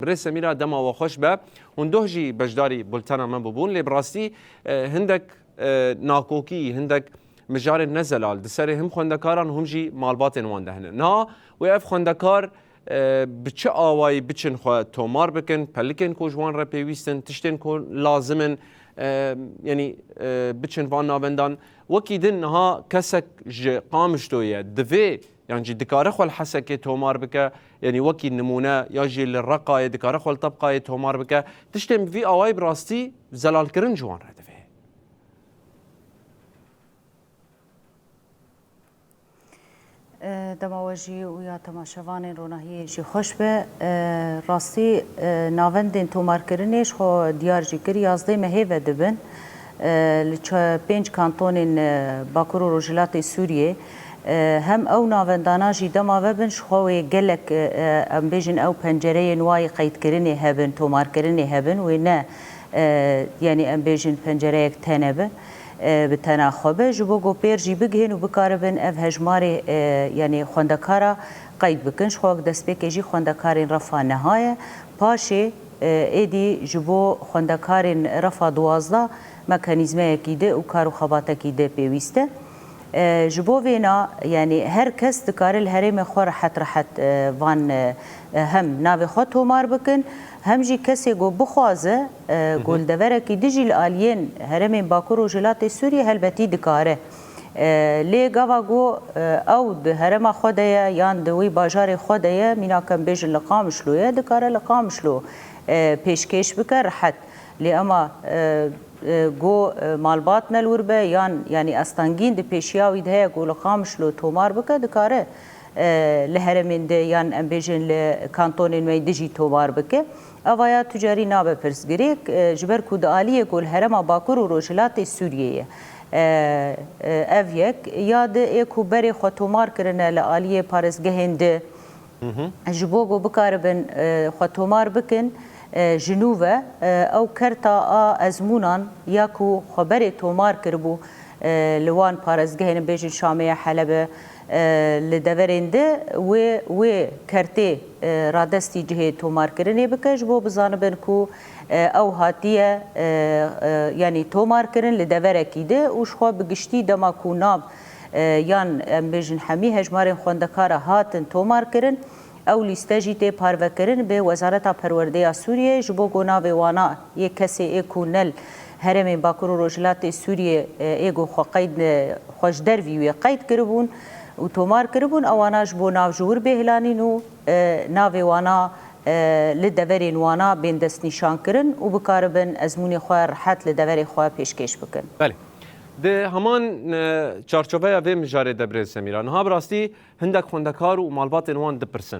بري سميرة دما وخوش به هندوهجي بجداري بولتانا من ببون لي براستي هندك ناكوكي هندك مجار النزلال دسري هم خوندكاران هم جي مالباتن وانده هنا نا ويف خوندكار بچه آواي بچن خو تومار بكن پلكن کو جوان را پیوستن تشتن کو لازمن يعني بچن وان نابندان وكي دن ها كسك قامشتوية دفي يعني جي دكارخ والحسكة تومار بك يعني وكي النمونة يجي للرقاية دكارخ والطبقاية تومار بك تشتم في آواي براستي زلال كرن جوان را دفي دماوجی و یا تماشاوان روناهی جی خوش به راستی ناوندین تومار کرنش خو دیار جی کری یازده مهیوه دبن لچ 5 کانتونین باکور و روجلات سوریه هم او ناوندانا جی دما وبن شخوی گلک ام بیجن او پنجره نوای قید کرنی هبن تومار کرنی هبن و نه یعنی ام بیجن پنجره یک تنبه بتنا خوبه جبو گو پیر جی بگهن و بکاربن اف هجماری یعنی خوندکارا قید بکنش خوک دست بکجی خوندکارین رفا نهایه پاشه ایدی جبو خوندکارین رفا 12 مکانیزمه کیده و کارو خباته کیده پیوسته جبو وینا یعنی هر کس دکار الهرم خو راحت وان هم ناوی خو تومار بکن هم جی کسی گو بخوازه گل دوره کی دیجیل آلین هرم باکور و جلات سوریه هلبتی دکاره لی گاوا گو او ده هرم خودیا یان دوی باجار خودیا مینا کم بیج لقامشلوه دکاره لقامشلو پیشکش بکر راحت لی اما گو مالبات نلور به یان یعنی استانگین د پیشیاوی ده گو لقامشلو تومار بکر دکاره لهرمین ده یان ام بیجن لکانتونین می دیجی تومار بکر اوایا تجاری نابه پرسگریک جبر کود آلیه گل هرم باکور و روجلات سوریه اف یک یاد ایکو بری خو تومار کرنه لآلیه پارسگهنده جبو گو بکاربن خو تومار بکن جنوبه او کرتا ازمونان یاکو خبری تومار کربو لوان پارسگهن بیجن شامه حلبه لدورنده و کرته رادستی جهه تومار کرنه بکش بو بزانبن کو او هاتیه یعنی تومار کرن لدوره کیده و شخوا بگشتی دما کو ناب یان بیجن همی هجمارین خوندکار هاتن تومار کرن او لیستجی ته پارو کرن به وزارت پرورده سوریه جبو گناو وانا یک کسی ایکو نل هرم باکور و روجلات سوریه ایگو خو قید خوش دروی قید کربون و تومار کربون اواناش بو ناو جور بهلانین و ناو وانا لدورین وانا بین دست نشان کرن و بکاربن ازمون خواه راحت لدور خواه پیشکش بکن. بله. ده همان چارچوبه و مجاره دبر سمیران ها براستی هندک خوندکار و مالبات نوان 2%.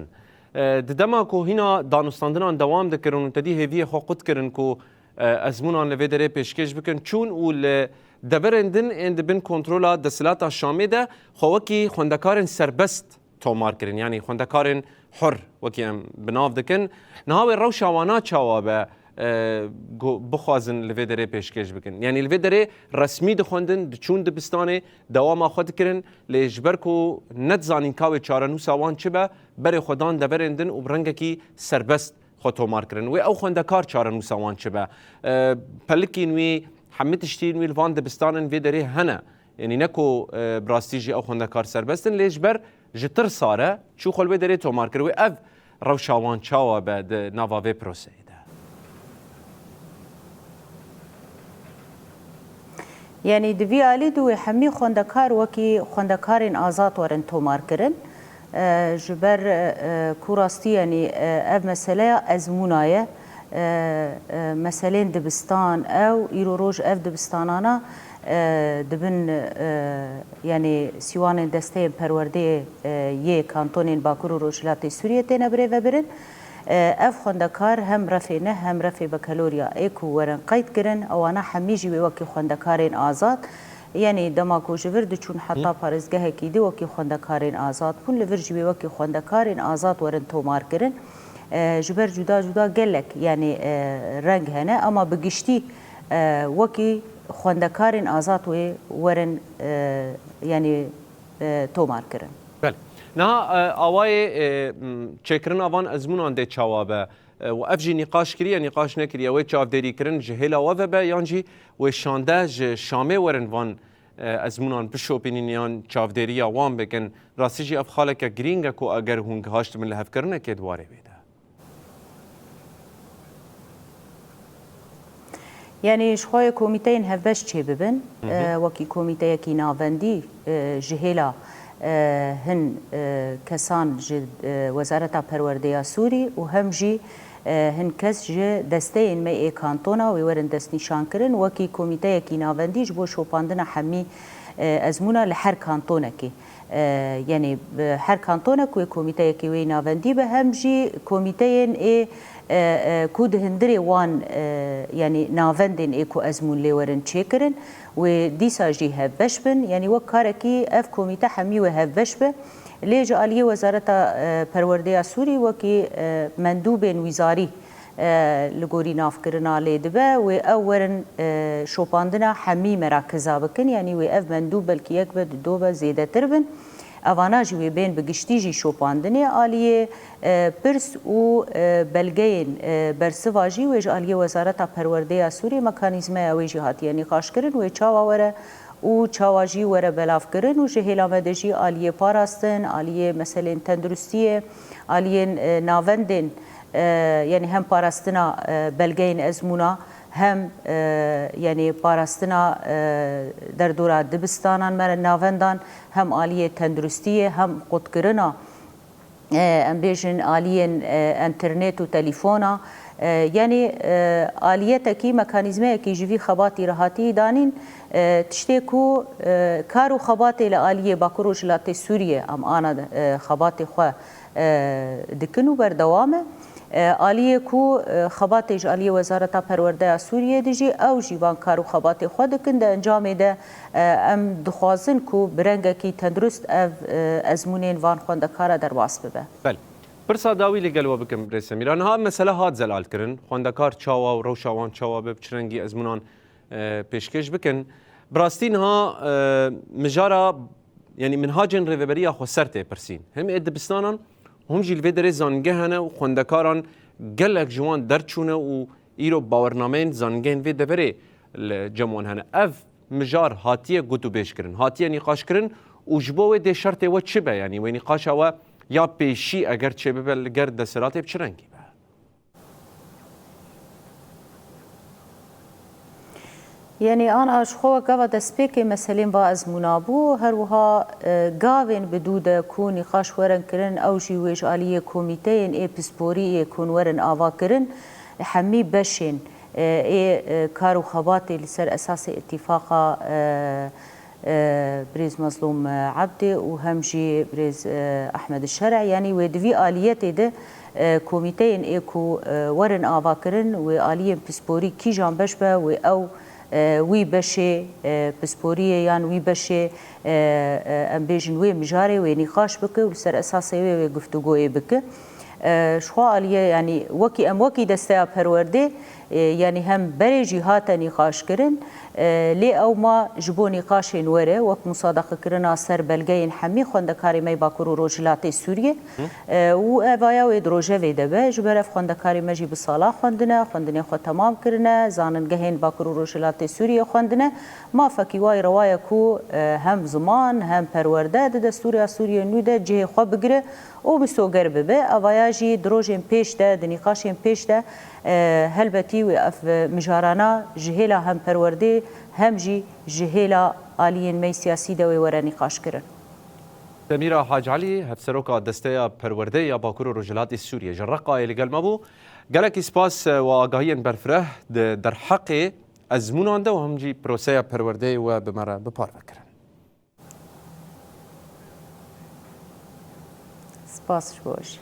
دما کو هینا دانستاندنان دوام دکرن تدی هویه حقوق کرن کو ازمونان لودره پیشکش بکن چون اول دبرندن اند بن کنترولا دسلات شامی ده خوکی خوندکارن سربست تومار کرن یعنی خوندکارن حر وکی ام بناف دکن نهاوی روش وانا چوابه بخوازن لودره پیشکش بکن یعنی لودره رسمی دخوندن چون دبستانه دوام خود کرن لجبر کو نتزانین کاوی چارنو سوان چه به بر خودان دبرندن و برنگه کی سربست خود تومار کرن و او خوندکار چارنو سوان چه به پلکین وی همه تشتین وی الوان دبستانن ودره هنه یعنی نکو براستیجی او خوندکار سربستن لجبر جتر ساره چو خلوه داره تومار کرد و اف روشاوان چاوا بعد نواوی پروسه ده یعنی دوی آلی دوی همی خوندکار وکی خوندکارین آزاد ورن تومار کرن جبر کوراستی یعنی اف مسئله ازمونایه مسئله دبستان او ایرو روش اف دبستانانا دبن یعنی سیوان دسته پرورده یه کانتونین باکور و روجلات سوریه تینه بره و برن اف خوندکار هم رفی نه هم رفی بکالوریا ایکو ورن قید کرن اوانا همیجی وکی خوندکارین آزاد یعنی دماکو جورد چون حتی پارزگاه کیده وکی خوندکارین آزاد کن لورجی وکی خوندکارین آزاد ورن تومار کرن جبر جدا جدا گلک یعنی رنگ هنه اما بگشتی وکی خوندکارین آزاد و ورن یعنی تومار کرن بله نه آوای چکرن آوان ازمون آنده چوابه و افجی نقاش کریه نقاش نکریه و چاودێری کردن جهلا و به یانجی و شانده شامه ورن وان ازمونان بشوپینین یان چاودێری وان بکن راستی جی اف خالک گرینگ کو اگر هونگ هاشت من لحف کرنه که دواره بیده يعني شخوي كوميتين هفبش چه ببن وكي كوميتي كي نافندي جهيلا هن كسان وزارة پرورديا سوري وهم جي هن کس جه دسته این می کانتونا و ورن دست نشان کرن وکی کمیته کی ناوندیش بو شوپاندن حمی ازمونا لهر کانتونا کی یعنی هر کانتونا کوی کمیته کی وی ناوندی به هم جی کمیته ای کود هندری وان یعنی ناوندین ای کو ازمون لی ورن چیکرن و دیسا جی هفش بن یعنی وکارکی اف کمیته حمی و هفش به ليج آلیه وزارت پروردیا سوری وکی مندوبین وزاری لگوری ناف کرنا لیدبه و اورن شوپاندنا حمی مراکزا بکن یعنی و اف مندوب بلکی یک بد دو به زیده تر بن اوانا جوی بین بگشتی جی شوپاندنه آلیه پرس و بلگین برسواجی و آلیه وزارت پروردیا سوری مکانیزمه اویجی هاتی یعنی خاش کرن و چاوا وره و چاواجی وره بلاف کرن و جهیلا مدجی آلیه پاراستن آلیه مثلا تندرستیه آلیه ناوندن یعنی هم پاراستنا بلگین ازمونا هم یعنی پاراستنا در دورا دبستانان مر ناوندان هم آلیه تندرستیه هم قدکرنا ام بیشن آلیه انترنت و تليفونا يعني آليتكي ميكانيزمه كي جوي خباتي رهاتي دانين تشتكو كارو خباتي لآلية باكروش لاتي سوريا ام انا خباتي خو دكنو بردوامه آلية كو خباتي آلية وزارة پرورده سوريا دجي او جيوان كارو خباتي خو دكن ده انجام ده ام دخوازن كو برنگه كي تندرست ازمونين وان خوندکارا در واس ببه بله پرسا داوی لگل و بکم برسه میران ها مسئله هات زلال کرن خواندکار چاوا و روشاوان چاوا به چرنگی ازمونان پیشکش بکن براستین ها مجارا يعني منهاجن ريفبريا خو سرته برسين هم ادبستانان هم جيل فيدري زانگهنه و خوندکاران گلک جوان درچونه و ایرو باورنامین زانگهن في دبري الجمعون هنه اف مجار هاتیه گوتو بیش کرن هاتیه نقاش کرن و جبوه ده شرطه و چبه يعني و نقاش و یا پیشی اگر چه به لگر دسراته بچرنگی به يعني أنا أشخوه قاوة دسبيكي مسألين با أزمونابو هروها قاوين بدودة كون نقاش ورن كرن أو جيويش آلية كوميتين إيه بسبوري كون ورن آوا كرن حمي بشين إيه كارو خباتي لسر أساس اتفاقا بريز مظلوم عبدي وهمجي بريز أحمد الشرع يعني ودفي آليتي ده كوميتين إيه كو ورن آوا كرن وآلية بسبوري كي جان بشبه وأو وی بشه پسپوریه یان وی بشه ام بیجن وی مجاری و نقاش بکه و سر اساس وی گفتگوی بکه شخوا علیه یعنی وکی دسته پرورده یعنی هم بری جهات نقاش کرن لی او ما جبو نقاش نوره وک مصادقه کرنا سر بلگین حمی خوندکاری می باکرو روجلات سوریه و اویا و دروجه وی دبه جبرف خوندکاری مجی بسالا خوندنه خو تمام کرنه زاننگهین باکرو روجلات سوریه خوندنه ما فکی وای روای کو هم زمان هم پرورده د سوریه نوده جه خو بگره او بسوگر ببه اویا جی دروجین پیش ده د نقاشین پیش ده هلبتي وقف مجارانا جهيلا هم پروردي هم جي جهيلا آليين مي سياسي دوي ورا نقاش كرن سميرة حاج علي هفسروكا دستيا پروردي يا باكورو رجلات السورية جرقا اللي قال مابو قالك اسباس واقعيا برفره در حق ازمونان ده وهم جي بروسيا پروردي وبمرا بپار بكرن سپاس شبوش